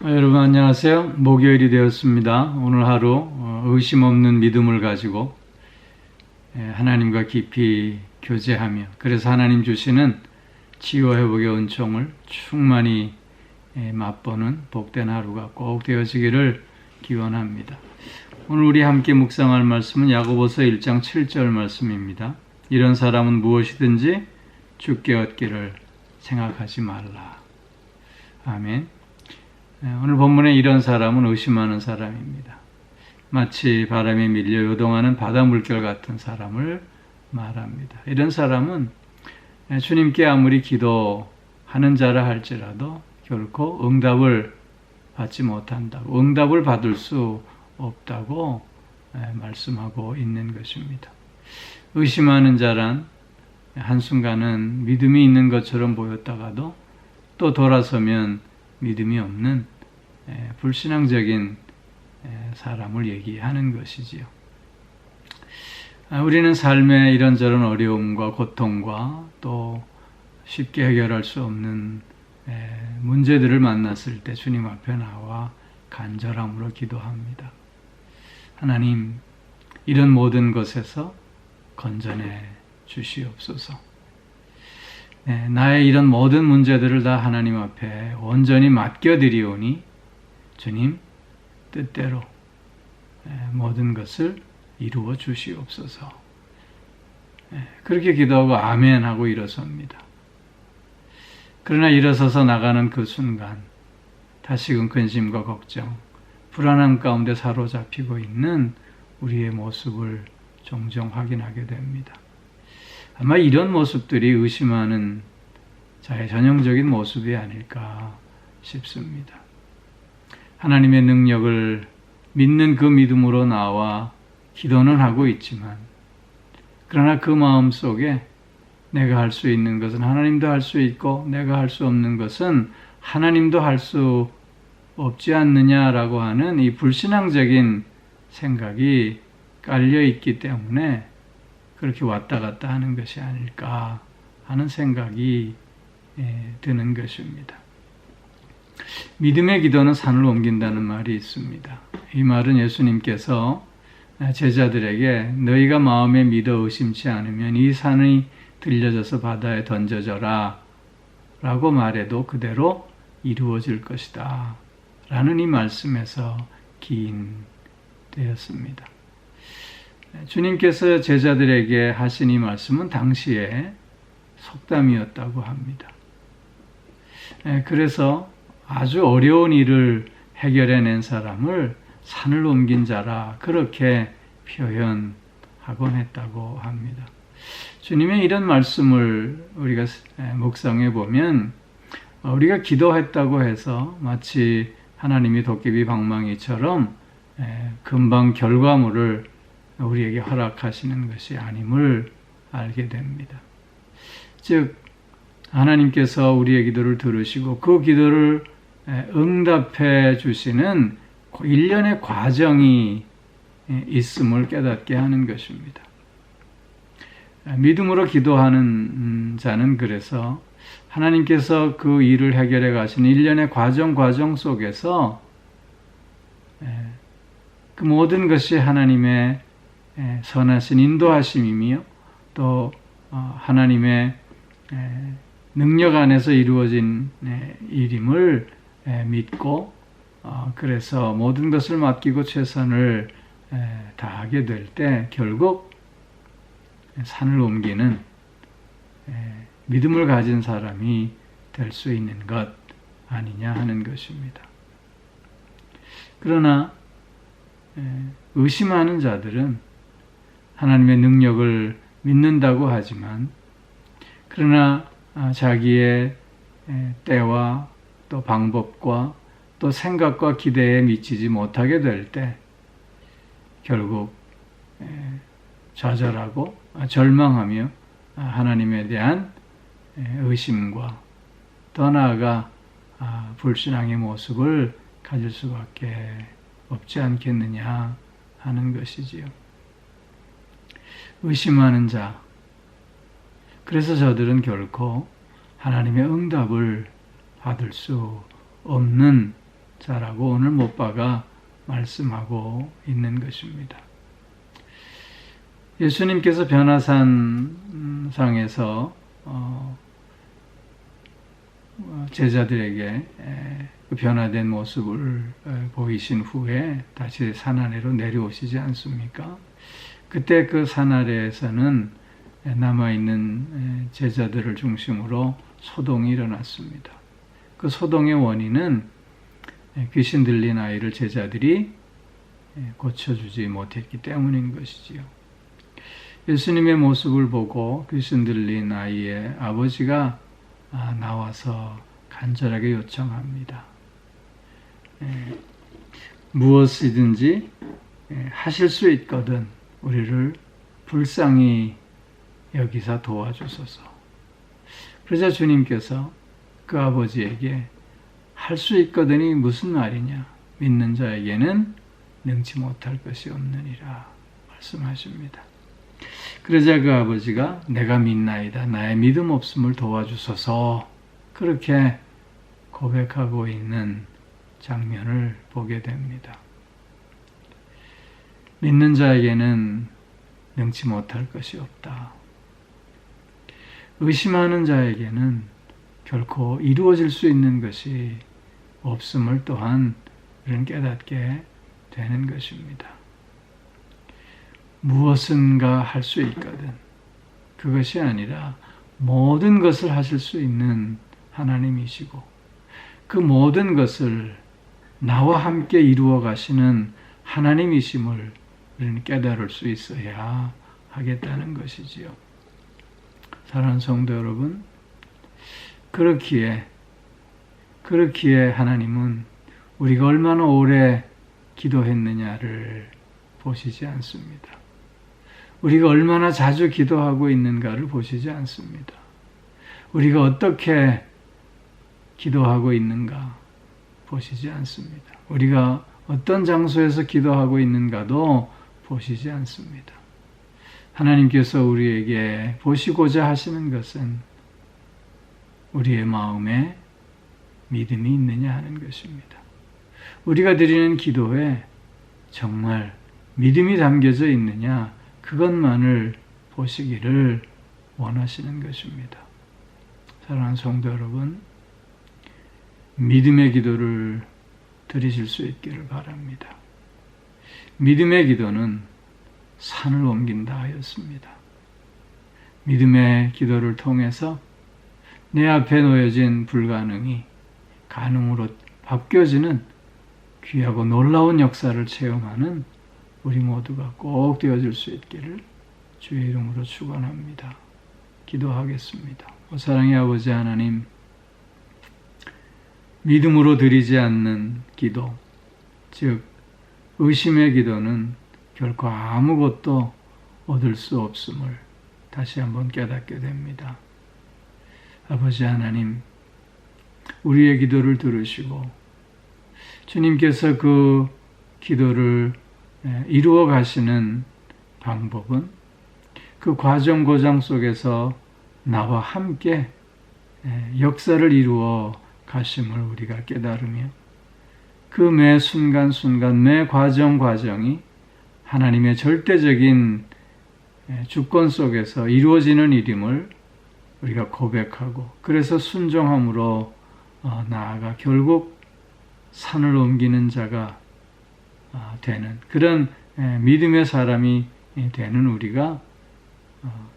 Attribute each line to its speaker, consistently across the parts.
Speaker 1: 여러분 안녕하세요. 목요일이 되었습니다. 오늘 하루 의심 없는 믿음을 가지고 하나님과 깊이 교제하며 그래서 하나님 주시는 치유 회복의 은총을 충만히 맛보는 복된 하루가 꼭 되어지기를 기원합니다. 오늘 우리 함께 묵상할 말씀은 야고보서 1장 7절 말씀입니다. 이런 사람은 무엇이든지 주께 얻기를 생각하지 말라. 아멘. 오늘 본문에 이런 사람은 의심하는 사람입니다. 마치 바람에 밀려 요동하는 바다 물결 같은 사람을 말합니다. 이런 사람은 주님께 아무리 기도하는 자라 할지라도 결코 응답을 받지 못한다고, 응답을 받을 수 없다고 말씀하고 있는 것입니다. 의심하는 자란 한순간은 믿음이 있는 것처럼 보였다가도 또 돌아서면 믿음이 없는 불신앙적인 사람을 얘기하는 것이지요. 우리는 삶의 이런저런 어려움과 고통과 또 쉽게 해결할 수 없는 문제들을 만났을 때 주님 앞에 나와 간절함으로 기도합니다. 하나님, 이런 모든 것에서 건져내 주시옵소서. 나의 이런 모든 문제들을 다 하나님 앞에 온전히 맡겨드리오니 주님 뜻대로 모든 것을 이루어 주시옵소서. 그렇게 기도하고 아멘 하고 일어섭니다. 그러나 일어서서 나가는 그 순간 다시금 근심과 걱정, 불안함 가운데 사로잡히고 있는 우리의 모습을 종종 확인하게 됩니다. 아마 이런 모습들이 의심하는 자의 전형적인 모습이 아닐까 싶습니다. 하나님의 능력을 믿는 그 믿음으로 나와 기도는 하고 있지만 그러나 그 마음 속에 내가 할 수 있는 것은 하나님도 할 수 있고 내가 할 수 없는 것은 하나님도 할 수 없지 않느냐라고 하는 이 불신앙적인 생각이 깔려 있기 때문에 그렇게 왔다 갔다 하는 것이 아닐까 하는 생각이 드는 것입니다. 믿음의 기도는 산을 옮긴다는 말이 있습니다. 이 말은 예수님께서 제자들에게 너희가 마음에 믿어 의심치 않으면 이 산이 들려져서 바다에 던져져라 라고 말해도 그대로 이루어질 것이다 라는 이 말씀에서 기인되었습니다. 주님께서 제자들에게 하신 이 말씀은 당시에 속담이었다고 합니다. 그래서 아주 어려운 일을 해결해낸 사람을 산을 옮긴 자라 그렇게 표현하곤 했다고 합니다. 주님의 이런 말씀을 우리가 묵상해 보면 우리가 기도했다고 해서 마치 하나님이 도깨비 방망이처럼 금방 결과물을 우리에게 허락하시는 것이 아님을 알게 됩니다. 즉 하나님께서 우리의 기도를 들으시고 그 기도를 응답해 주시는 일련의 과정이 있음을 깨닫게 하는 것입니다. 믿음으로 기도하는 자는 그래서 하나님께서 그 일을 해결해 가시는 일련의 과정 속에서 그 모든 것이 하나님의 선하신 인도하심이며 또 하나님의 능력 안에서 이루어진 일임을 믿고 그래서 모든 것을 맡기고 최선을 다하게 될 때 결국 산을 옮기는 믿음을 가진 사람이 될 수 있는 것 아니냐 하는 것입니다. 그러나 의심하는 자들은 하나님의 능력을 믿는다고 하지만 그러나 자기의 때와 또 방법과 또 생각과 기대에 미치지 못하게 될 때 결국 좌절하고 절망하며 하나님에 대한 의심과 더 나아가 불신앙의 모습을 가질 수밖에 없지 않겠느냐 하는 것이지요. 의심하는 자, 그래서 저들은 결코 하나님의 응답을 받을 수 없는 자라고 오늘 못 박아 말씀하고 있는 것입니다. 예수님께서 변화산상에서 제자들에게 그 변화된 모습을 보이신 후에 다시 산 아래로 내려오시지 않습니까? 그때 그 산 아래에서는 남아있는 제자들을 중심으로 소동이 일어났습니다. 그 소동의 원인은 귀신 들린 아이를 제자들이 고쳐주지 못했기 때문인 것이지요. 예수님의 모습을 보고 귀신 들린 아이의 아버지가 나와서 간절하게 요청합니다. 무엇이든지 하실 수 있거든 우리를 불쌍히 여기사 도와주소서. 그러자 주님께서 그 아버지에게 할 수 있거든이 무슨 말이냐? 믿는 자에게는 능치 못할 것이 없느니라 말씀하십니다. 그러자 그 아버지가 내가 믿나이다. 나의 믿음 없음을 도와주소서. 그렇게 고백하고 있는 장면을 보게 됩니다. 믿는 자에게는 능치 못할 것이 없다. 의심하는 자에게는 결코 이루어질 수 있는 것이 없음을 또한 우리는 깨닫게 되는 것입니다. 무엇인가 할 수 있거든. 그것이 아니라 모든 것을 하실 수 있는 하나님이시고 그 모든 것을 나와 함께 이루어 가시는 하나님이심을 우리는 깨달을 수 있어야 하겠다는 것이지요. 사랑하는 성도 여러분, 그렇기에 하나님은 우리가 얼마나 오래 기도했느냐를 보시지 않습니다. 우리가 얼마나 자주 기도하고 있는가를 보시지 않습니다. 우리가 어떻게 기도하고 있는가 보시지 않습니다. 우리가 어떤 장소에서 기도하고 있는가도 보시지 않습니다. 하나님께서 우리에게 보시고자 하시는 것은 우리의 마음에 믿음이 있느냐 하는 것입니다. 우리가 드리는 기도에 정말 믿음이 담겨져 있느냐 그것만을 보시기를 원하시는 것입니다. 사랑하는 성도 여러분, 믿음의 기도를 드리실 수 있기를 바랍니다. 믿음의 기도는 산을 옮긴다 하였습니다. 믿음의 기도를 통해서 내 앞에 놓여진 불가능이 가능으로 바뀌어지는 귀하고 놀라운 역사를 체험하는 우리 모두가 꼭 되어질 수 있기를 주의 이름으로 축원합니다. 기도하겠습니다. 사랑의 아버지 하나님, 믿음으로 드리지 않는 기도, 즉 의심의 기도는 결코 아무것도 얻을 수 없음을 다시 한번 깨닫게 됩니다. 아버지 하나님, 우리의 기도를 들으시고 주님께서 그 기도를 이루어 가시는 방법은 그 과정 고장 속에서 나와 함께 역사를 이루어 가심을 우리가 깨달으며 그 매 순간순간 매 과정이 하나님의 절대적인 주권 속에서 이루어지는 일임을 우리가 고백하고 그래서 순종함으로 나아가 결국 산을 옮기는 자가 되는 그런 믿음의 사람이 되는 우리가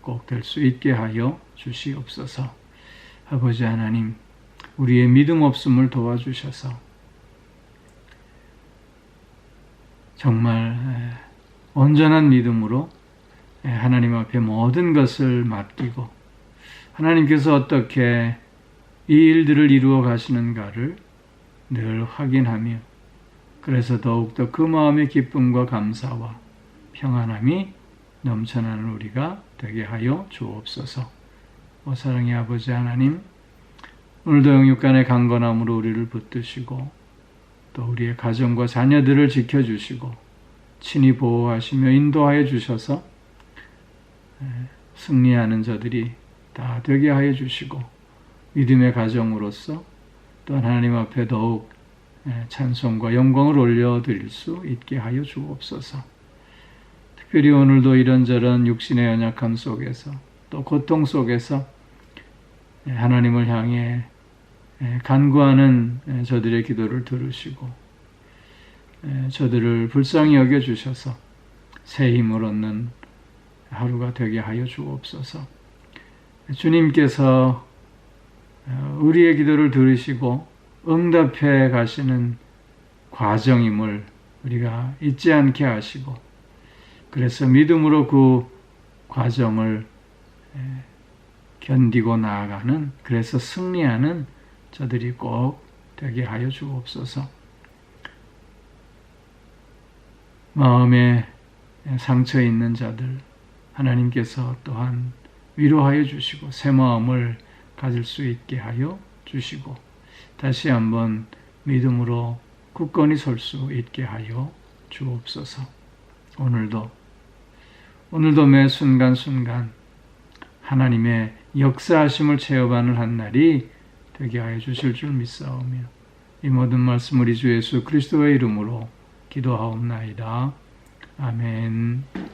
Speaker 1: 꼭 될 수 있게 하여 주시옵소서. 아버지 하나님, 우리의 믿음 없음을 도와주셔서 정말 온전한 믿음으로 하나님 앞에 모든 것을 맡기고 하나님께서 어떻게 이 일들을 이루어 가시는가를 늘 확인하며 그래서 더욱더 그 마음의 기쁨과 감사와 평안함이 넘쳐나는 우리가 되게 하여 주옵소서. 오 사랑의 아버지 하나님, 오늘도 영육간의 강건함으로 우리를 붙드시고 또 우리의 가정과 자녀들을 지켜주시고 친히 보호하시며 인도하여 주셔서 승리하는 자들이 다 되게 하여 주시고 믿음의 가정으로서 또 하나님 앞에 더욱 찬송과 영광을 올려드릴 수 있게 하여 주옵소서. 특별히 오늘도 이런저런 육신의 연약함 속에서 또 고통 속에서 하나님을 향해 간구하는 저들의 기도를 들으시고 저들을 불쌍히 여겨주셔서 새 힘을 얻는 하루가 되게 하여 주옵소서. 주님께서 우리의 기도를 들으시고 응답해 가시는 과정임을 우리가 잊지 않게 하시고, 그래서 믿음으로 그 과정을 견디고 나아가는, 그래서 승리하는 저들이 꼭 되게 하여 주옵소서. 마음에 상처 있는 자들 하나님께서 또한 위로하여 주시고 새 마음을 가질 수 있게 하여 주시고 다시 한번 믿음으로 굳건히 설 수 있게 하여 주옵소서. 오늘도 매 순간순간 하나님의 역사하심을 체험하는 한 날이 되게 하여 주실 줄 믿사오며 이 모든 말씀 우리 주 예수 그리스도의 이름으로 기도하옵나이다. 아멘.